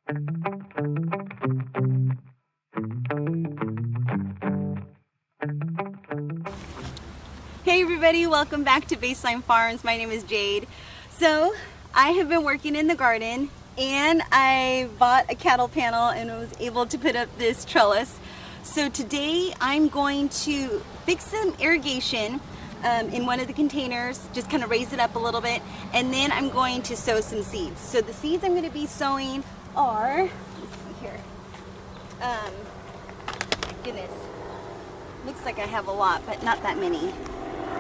Hey everybody, welcome back to Baseline Farms. My name is Jade. So I have been working in the garden and I bought a cattle panel and was able to put up this trellis. So today I'm going to fix some irrigation in one of the containers, just kind of raise it up a little bit, and then I'm going to sow some seeds. So the seeds I'm going to be sowing are, let's see here, goodness, looks like I have a lot, but not that many.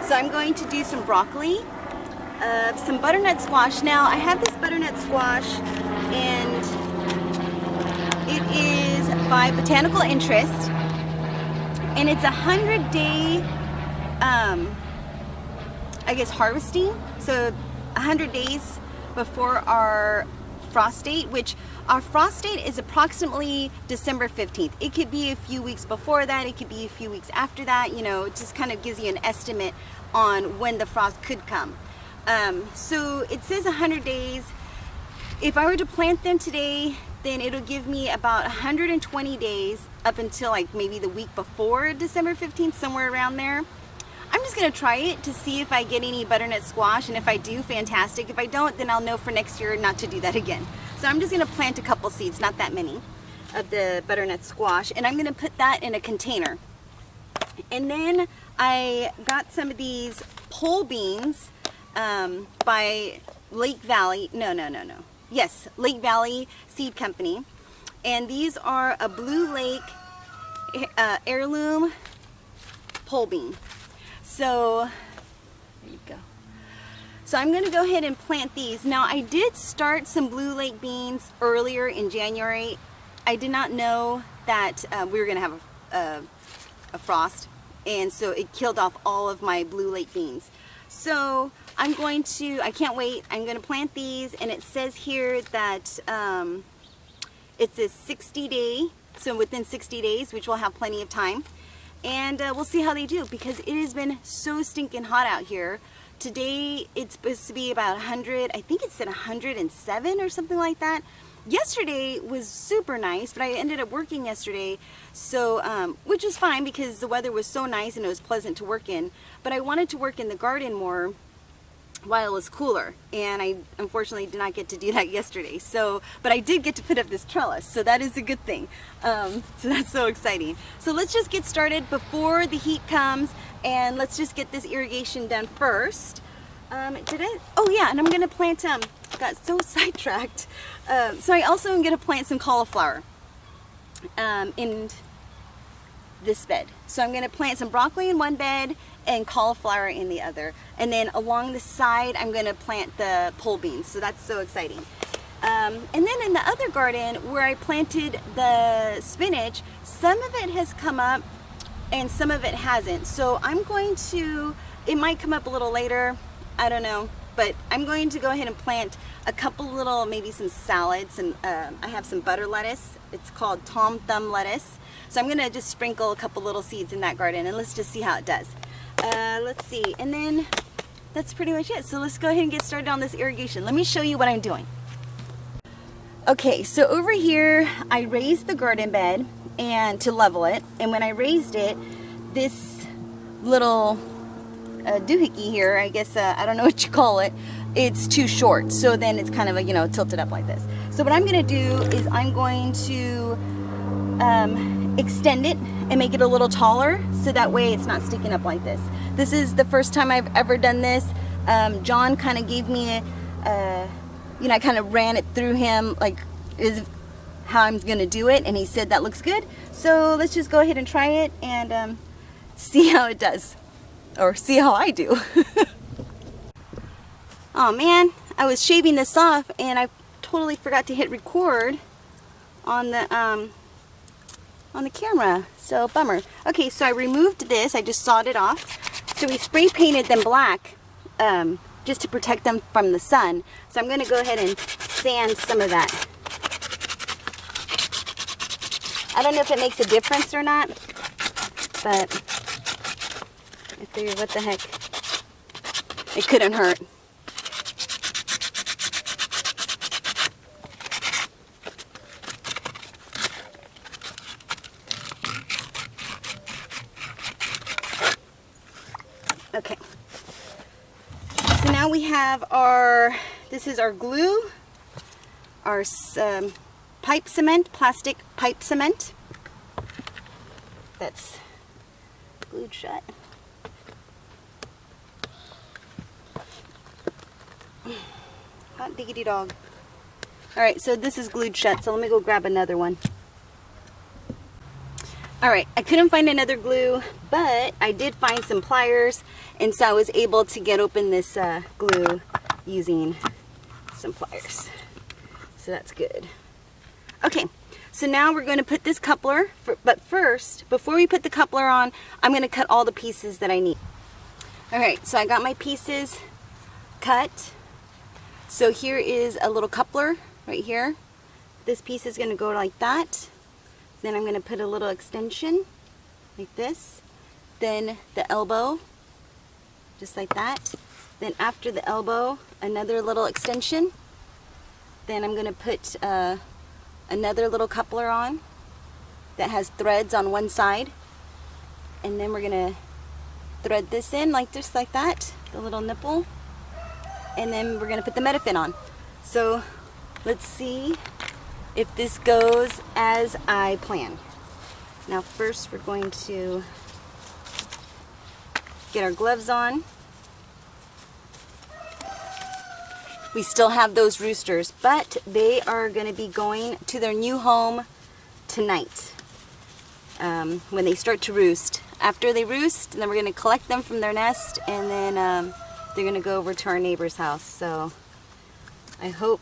So I'm going to do some broccoli, some butternut squash. Now I have this butternut squash and it is by Botanical Interest and it's 100-day, I guess, harvesting. So 100 days before our frost date, which our frost date is approximately December 15th. It could be a few weeks before that, it could be a few weeks after that, you know, it just kind of gives you an estimate on when the frost could come. So it says 100 days. If I were to plant them today, then it'll give me about 120 days up until like maybe the week before December 15th, somewhere around there. I'm just gonna try it to see if I get any butternut squash, and if I do, fantastic. If I don't, then I'll know for next year not to do that again. So I'm just gonna plant a couple seeds, not that many, of the butternut squash, and I'm gonna put that in a container. And then I got some of these pole beans by Lake Valley, yes, Lake Valley Seed Company. And these are a Blue Lake heirloom pole bean. So, there you go. So I'm going to go ahead and plant these. Now I did start some Blue Lake beans earlier in January. I did not know that we were going to have a frost, and so it killed off all of my Blue Lake beans. So I'm going to, I can't wait, I'm going to plant these, and it says here that it's a 60-day, so within 60 days, which we'll have plenty of time. And we'll see how they do, because it has been so stinking hot out here. Today it's supposed to be about 100, I think it said 107 or something like that. Yesterday was super nice, but I ended up working yesterday, so which was fine because the weather was so nice and it was pleasant to work in. But I wanted to work in the garden more while it was cooler, and I unfortunately did not get to do that yesterday. So, but I did get to put up this trellis, so that is a good thing. So that's so exciting. So let's just get started before the heat comes, and let's just get this irrigation done first. Oh yeah, and I'm gonna plant, got so sidetracked. So I also am gonna plant some cauliflower in this bed. So I'm gonna plant some broccoli in one bed and cauliflower in the other. And then along the side, I'm gonna plant the pole beans. So that's so exciting. And then in the other garden where I planted the spinach, some of it has come up and some of it hasn't. So I'm going to, it might come up a little later, I don't know, but I'm going to go ahead and plant a couple little, maybe some salads, and I have some butter lettuce. It's called Tom Thumb lettuce. So I'm gonna just sprinkle a couple little seeds in that garden, and let's just see how it does. Let's see, and then that's pretty much it. So let's go ahead and get started on this irrigation. Let me show you what I'm doing. Okay, so over here, I raised the garden bed and to level it, and when I raised it, this little doohickey here, I guess, I don't know what you call it, it's too short, so then it's kind of, you know, tilted up like this. So what I'm going to do is I'm going to extend it and make it a little taller, so that way it's not sticking up like this. This is the first time I've ever done this. John kind of gave me a, you know, I kind of ran it through him, like, is how I'm going to do it, and he said that looks good. So let's just go ahead and try it and see how it does. Or see how I do. Oh man, I was shaving this off and I totally forgot to hit record on the camera. So bummer. Okay, so I removed this. I just sawed it off. So we spray painted them black just to protect them from the sun. So I'm going to go ahead and sand some of that. I don't know if it makes a difference or not, but I figured, what the heck, it couldn't hurt. now we have our, this is our glue, our pipe cement, plastic pipe cement. That's glued shut. Hot diggity dog. Alright, so this is glued shut, so let me go grab another one. Alright, I couldn't find another glue, but I did find some pliers, and so I was able to get open this glue using some pliers. So that's good. Okay, so now we're going to put this coupler, but first, before we put the coupler on, I'm going to cut all the pieces that I need. Alright, so I got my pieces cut. So here is a little coupler right here. This piece is going to go like that. Then I'm going to put a little extension like this. Then the elbow, just like that. Then after the elbow, another little extension. Then I'm going to put another little coupler on that has threads on one side. And then we're going to thread this in just like that, the little nipple. And then we're going to put the metafin on. So let's see if this goes as I plan. Now first we're going to get our gloves on. We still have those roosters, but they are going to be going to their new home tonight when they start to roost. After they roost, then we're going to collect them from their nest, and then they're going to go over to our neighbor's house. So I hope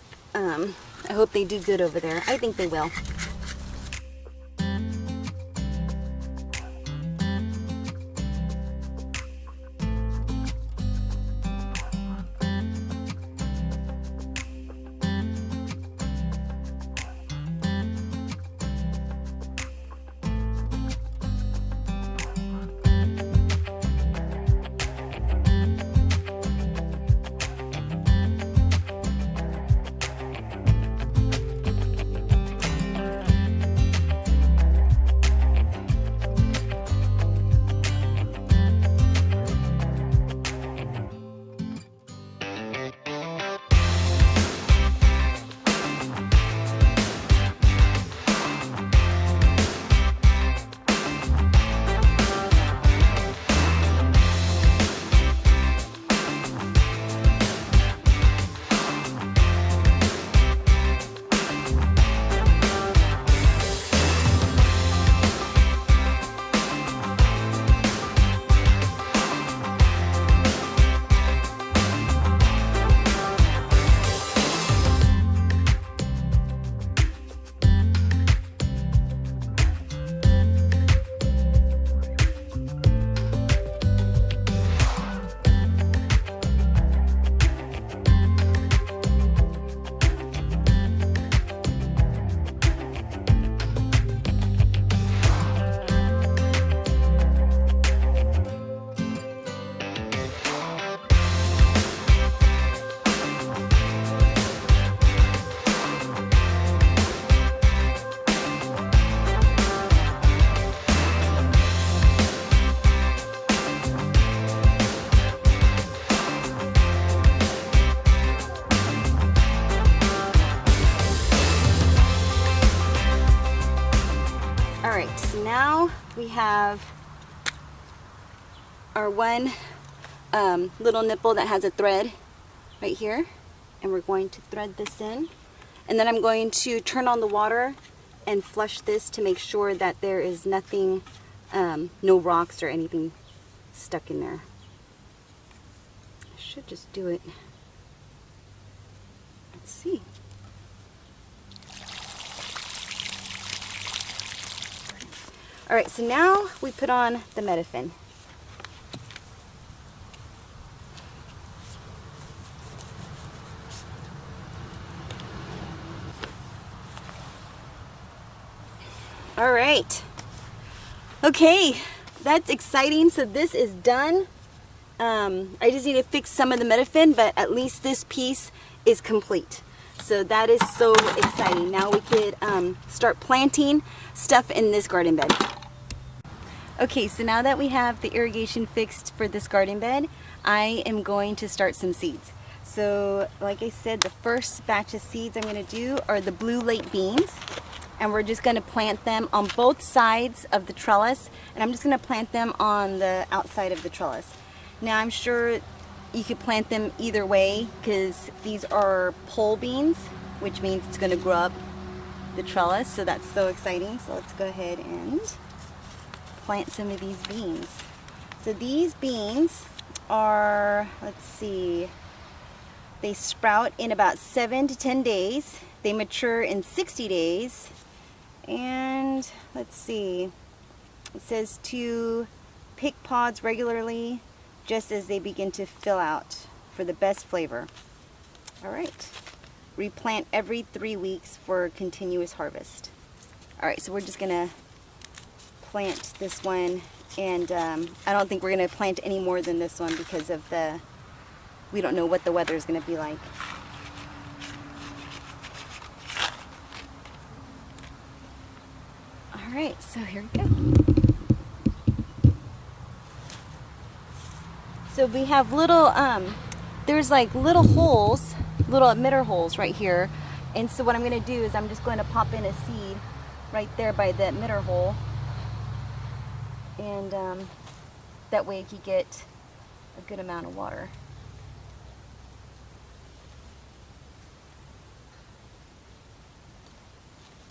they do good over there. I think they will. Alright, so now we have our one little nipple that has a thread right here, and we're going to thread this in, and then I'm going to turn on the water and flush this to make sure that there is nothing, no rocks or anything stuck in there. I should just do it. Let's see. Alright, so now we put on the metafin. Alright. Okay, that's exciting. So this is done. I just need to fix some of the metafin, but at least this piece is complete. So that is so exciting. Now we could start planting stuff in this garden bed. Okay, so now that we have the irrigation fixed for this garden bed, I am going to start some seeds. So like I said, the first batch of seeds I'm going to do are the blue lake beans, and we're just going to plant them on both sides of the trellis, and I'm just going to plant them on the outside of the trellis. Now I'm sure you could plant them either way because these are pole beans, which means it's going to grow up the trellis, so that's so exciting. So let's go ahead and plant some of these beans. So these beans are, let's see, they sprout in about 7 to 10 days. They mature in 60 days. And let's see, it says to pick pods regularly just as they begin to fill out for the best flavor. All right, replant every 3 weeks for continuous harvest. All right, so we're just gonna plant this one, and I don't think we're gonna plant any more than this one because of we don't know what the weather is gonna be like. All right, so here we go. So we have little, there's like little holes, little emitter holes right here. And so what I'm gonna do is I'm just going to pop in a seed right there by the emitter hole. And that way you can get a good amount of water.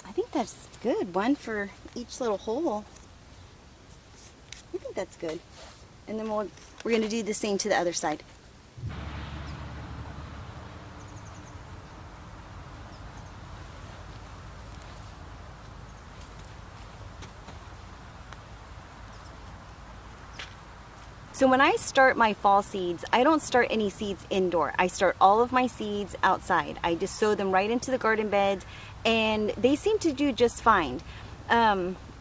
I think that's good, one for each little hole. I think that's good. And then we're going to do the same to the other side. So when I start my fall seeds, I don't start any seeds indoor. I start all of my seeds outside. I just sow them right into the garden beds, and they seem to do just fine.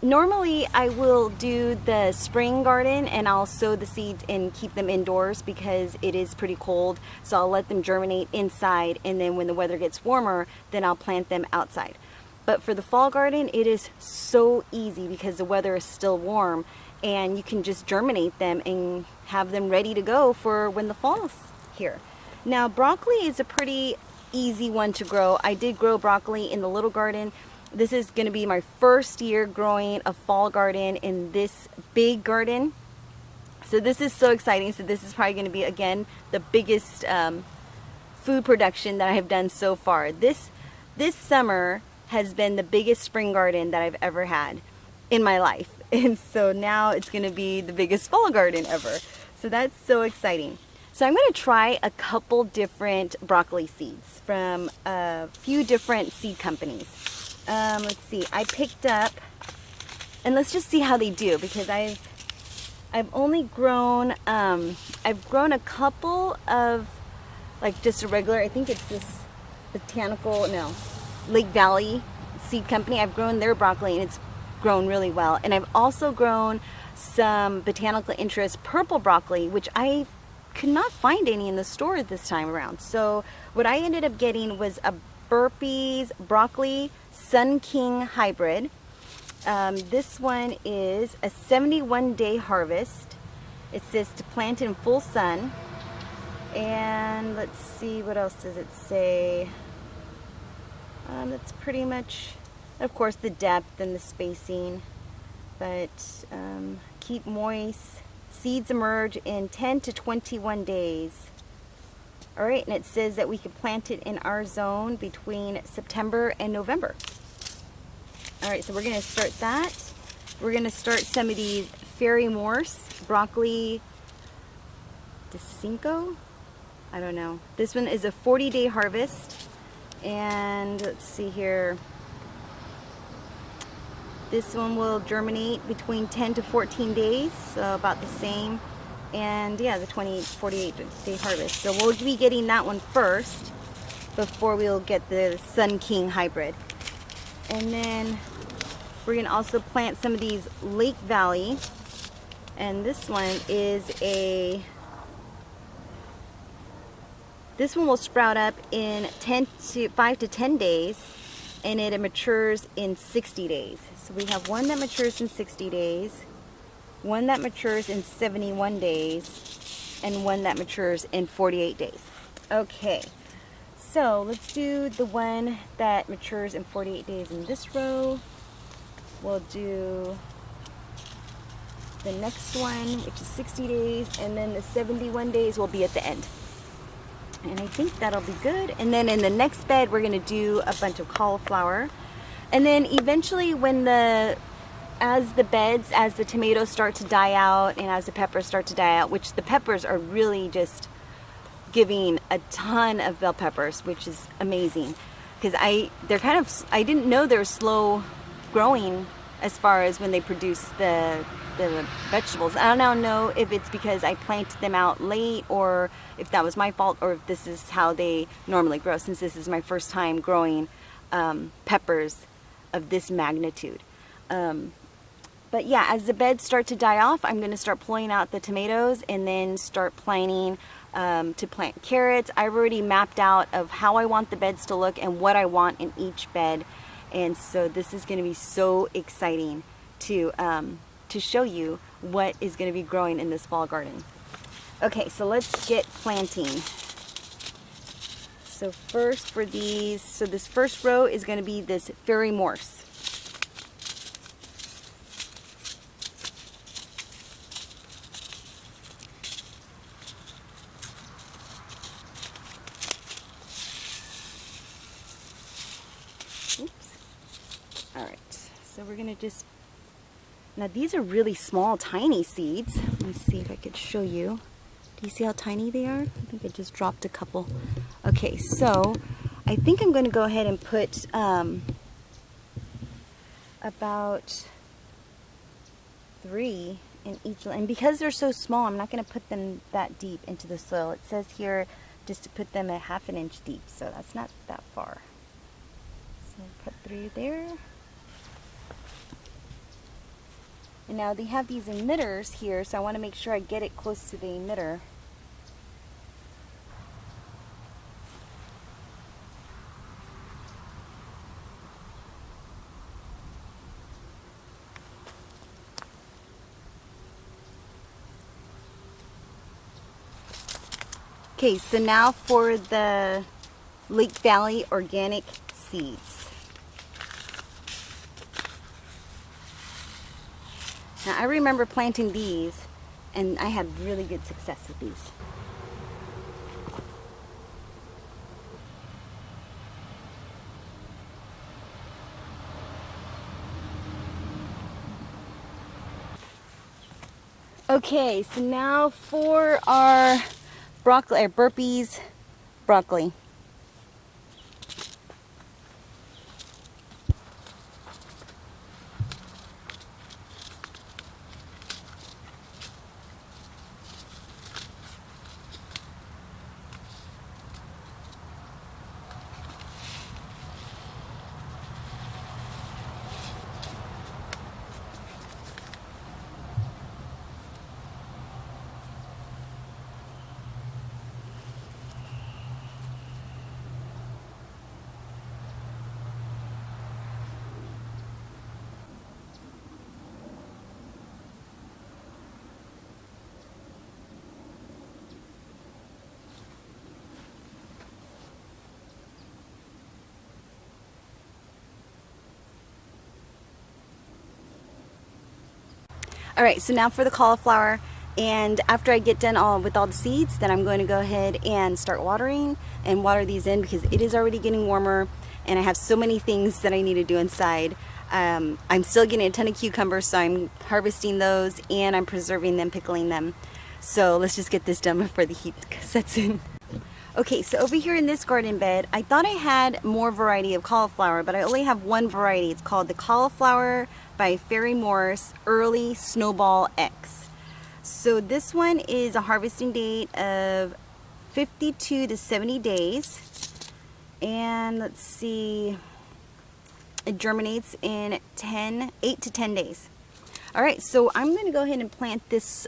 Normally I will do the spring garden and I'll sow the seeds and keep them indoors because it is pretty cold. So I'll let them germinate inside, and then when the weather gets warmer, then I'll plant them outside. But for the fall garden, it is so easy because the weather is still warm, and you can just germinate them and have them ready to go for when the fall's here. Now broccoli is a pretty easy one to grow. I did grow broccoli in the little garden. This is going to be my first year growing a fall garden in this big garden. So this is so exciting. So this is probably going to be, again, the biggest food production that I have done so far. This summer has been the biggest spring garden that I've ever had in my life. And so now it's going to be the biggest fall garden ever. So that's so exciting. So I'm going to try a couple different broccoli seeds from a few different seed companies. Let's see, I picked up, and let's just see how they do, because I've only grown, I've grown a couple of, like just a regular, I think it's this Lake Valley Seed Company. I've grown their broccoli and it's grown really well. And I've also grown some Botanical Interest purple broccoli, which I could not find any in the store this time around. So what I ended up getting was a Burpee's broccoli Sun King hybrid. This one is a 71-day harvest. It says to plant in full sun. And let's see, what else does it say? That's pretty much, of course, the depth and the spacing. But keep moist. Seeds emerge in 10 to 21 days. All right, and it says that we can plant it in our zone between September and November. All right, so we're gonna start that. We're gonna start some of these Fairy Morse broccoli DeCinco. I don't know. This one is a 40-day harvest. And let's see here. This one will germinate between 10 to 14 days, so about the same. And yeah, the 48-day harvest. So we'll be getting that one first before we'll get the Sun King hybrid. And then we're gonna also plant some of these Lake Valley. And this one is this one will sprout up in 5 to 10 days, and it matures in 60 days. So we have one that matures in 60 days. one that matures in 71 days, and one that matures in 48 days. Okay, so let's do the one that matures in 48 days in this row. We'll do the next one, which is 60 days, and then the 71 days will be at the end. And I think that'll be good. And then in the next bed, we're gonna do a bunch of cauliflower. And then eventually as the tomatoes start to die out and as the peppers start to die out, which the peppers are really just giving a ton of bell peppers, which is amazing. Because I didn't know they're slow growing as far as when they produce the vegetables. I don't know if it's because I planted them out late or if that was my fault or if this is how they normally grow, since this is my first time growing peppers of this magnitude. But yeah, as the beds start to die off, I'm going to start pulling out the tomatoes and then start planning to plant carrots. I've already mapped out of how I want the beds to look and what I want in each bed. And so this is going to be so exciting to show you what is going to be growing in this fall garden. Okay, so let's get planting. So first for these, so this first row is going to be this fairy morse. So we're going to just, now these are really small, tiny seeds. Let me see if I could show you. Do you see how tiny they are? I think I just dropped a couple. Okay, so I think I'm going to go ahead and put about 3 in each. And because they're so small, I'm not going to put them that deep into the soil. It says here just to put them a ½ inch deep, so that's not that far. So put 3 there. And now they have these emitters here, so I want to make sure I get it close to the emitter. Okay, so now for the Lake Valley organic seeds. Now I remember planting these and I had really good success with these. Okay, so now for our broccoli, or Burpee's broccoli. All right, so now for the cauliflower, and after I get done with all the seeds, then I'm going to go ahead and start watering and water these in because it is already getting warmer and I have so many things that I need to do inside. I'm still getting a ton of cucumbers, so I'm harvesting those and I'm preserving them, pickling them. So let's just get this done before the heat sets in. Okay, so over here in this garden bed, I thought I had more variety of cauliflower, but I only have one variety. It's called the Cauliflower by Fairy Morse Early Snowball X. So this one is a harvesting date of 52 to 70 days. And let's see, it germinates in 8 to 10 days. All right, so I'm going to go ahead and plant this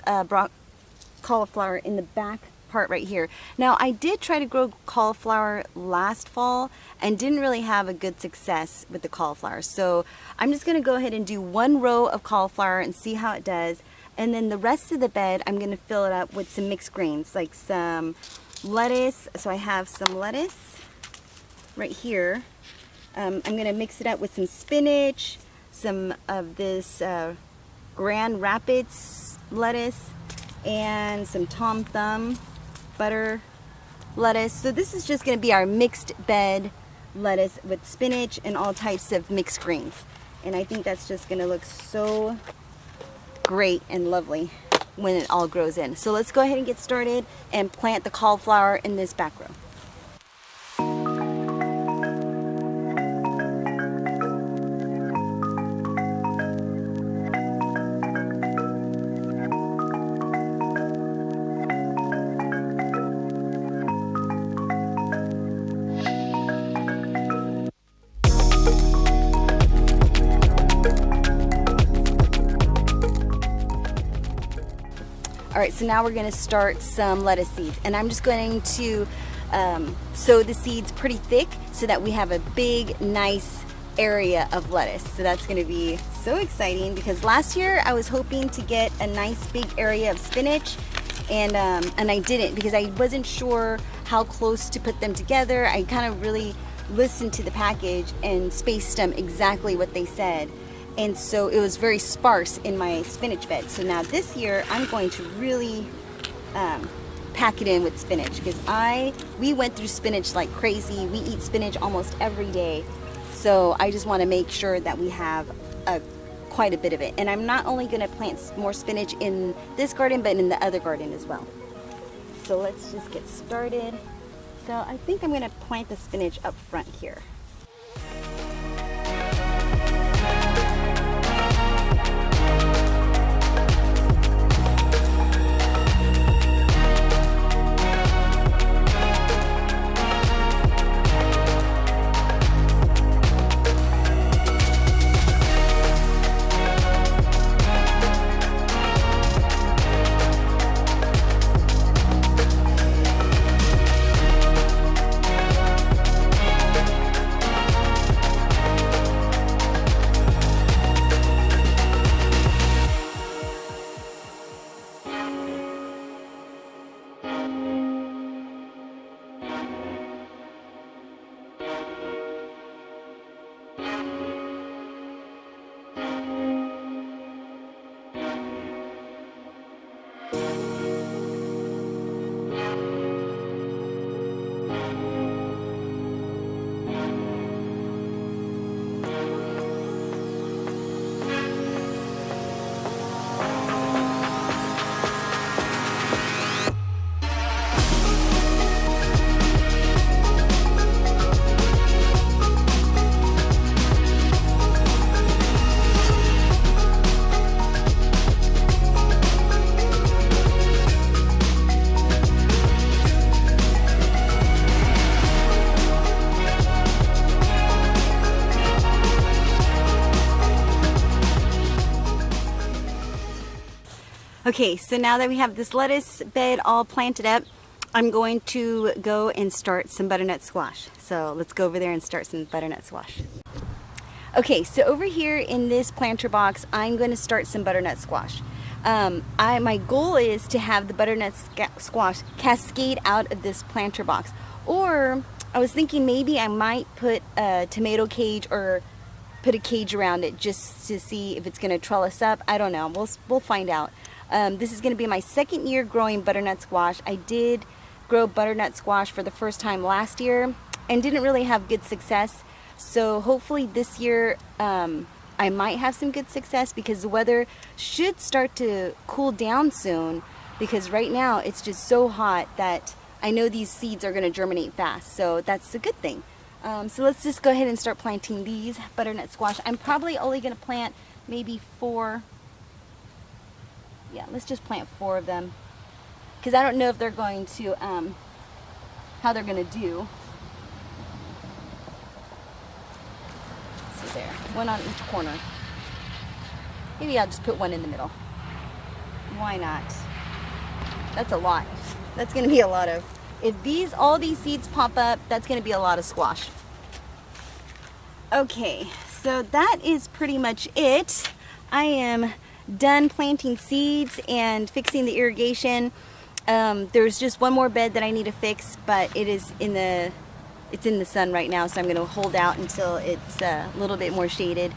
cauliflower in the back part right here. Now I did try to grow cauliflower last fall and didn't really have a good success with the cauliflower, so I'm just going to go ahead and do one row of cauliflower and see how it does, And then the rest of the bed, I'm going to fill it up with some mixed greens, like some lettuce. So I have some lettuce right here. I'm going to mix it up with some spinach, some of this Grand Rapids lettuce, and some Tom Thumb butter lettuce. So this is just going to be our mixed bed lettuce with spinach and all types of mixed greens. And I think that's just going to look so great and lovely when it all grows in. So let's go ahead and get started and plant the cauliflower in this back row. Alright, so now we're going to start some lettuce seeds, and I'm just going to sow the seeds pretty thick so that we have a big, nice area of lettuce. So that's going to be so exciting, because last year I was hoping to get a nice big area of spinach, and I didn't, because I wasn't sure how close to put them together. I kind of really listened to the package and spaced them exactly what they said. And so it was very sparse in my spinach bed. So now this year I'm going to really pack it in with spinach, because we went through spinach like crazy. We eat spinach almost every day. So I just want to make sure that we have quite a bit of it. And I'm not only going to plant more spinach in this garden, but in the other garden as well. So let's just get started. So I think I'm going to plant the spinach up front here. Okay, so now that we have this lettuce bed all planted up, I'm going to go and start some butternut squash. So let's go over there and start some butternut squash. Okay, so over here in this planter box, I'm going to start some butternut squash. My goal is to have the butternut squash cascade out of this planter box. Or I was thinking maybe I might put a tomato cage or put a cage around it just to see if it's going to trellis up. I don't know. We'll find out. This is going to be my second year growing butternut squash. I did grow butternut squash for the first time last year and didn't really have good success. So hopefully this year I might have some good success, because the weather should start to cool down soon, because right now it's just so hot that I know these seeds are going to germinate fast. So that's a good thing. So let's just go ahead and start planting these butternut squash. I'm probably only going to plant maybe 4. Yeah, let's just plant 4 of them, because I don't know if they're going to, how they're going to do. So there, 1 on each corner. Maybe I'll just put 1 in the middle. Why not? That's a lot. That's going to be a lot of, if all these seeds pop up, that's going to be a lot of squash. Okay, so that is pretty much it. I am done planting seeds and fixing the irrigation. There's just one more bed that I need to fix, but it's in the sun right now, so I'm going to hold out until it's a little bit more shaded.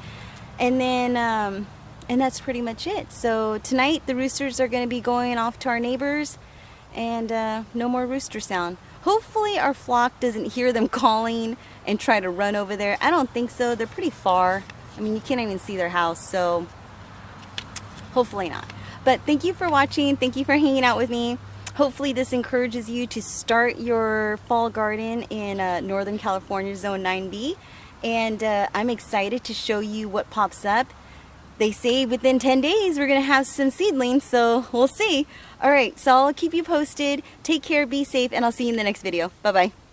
And then and that's pretty much it. So tonight the roosters are going to be going off to our neighbors, and no more rooster sound. Hopefully our flock doesn't hear them calling and try to run over there. I don't think so. They're pretty far. I mean, you can't even see their house, so hopefully not. But thank you for watching. Thank you for hanging out with me. Hopefully this encourages you to start your fall garden in Northern California Zone 9B. And I'm excited to show you what pops up. They say within 10 days we're going to have some seedlings, so we'll see. Alright, so I'll keep you posted. Take care, be safe, and I'll see you in the next video. Bye-bye.